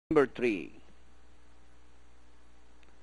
number 3.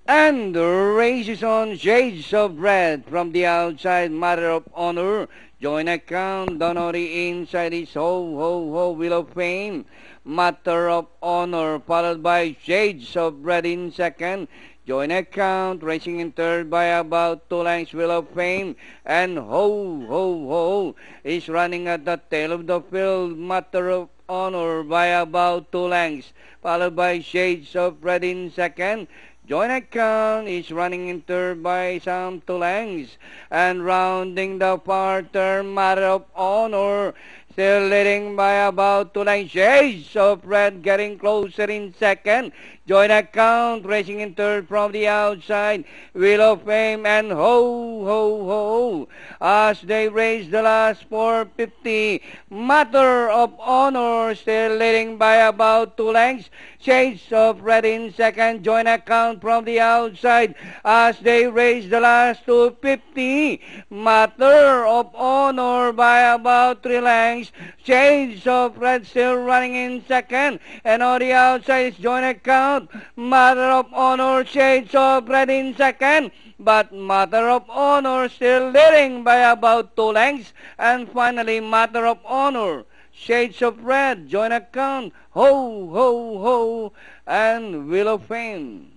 And the race is on. Shades of Red from the outside. Matter of Honor. Join account. Down on the inside is Ho Ho Ho Wheel of Fame. Matter of Honor followed by Shades of Red in second. Join account. Racing in third by about 2 lengths. Wheel of Fame. And Ho Ho Ho is running at the tail of the field. Matter of Honor by about 2 lengths. Followed by Shades of Red in second. Join account is running in third by some 2 lengths. And rounding the far turn, Matter of Honor still leading by about 2 lengths. Shades of Red getting closer in second. Join account racing in third from the outside. Wheel of Fame and Ho Ho Ho as they race the last 450. Matter of Honor still leading by about 2 lengths. Shades of Red in second. Join account from the outside as they race the last 250. Matter of Honor by about 3 lengths. Shades of Red still running in second. And on the outside is Join account. Matter of Honor, Shades of Red in second. But Matter of Honor still leading by about 2 lengths. And finally, Matter of Honor, Shades of Red, Join account, Ho Ho Ho, and Wheel of Fame.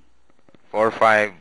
4-5.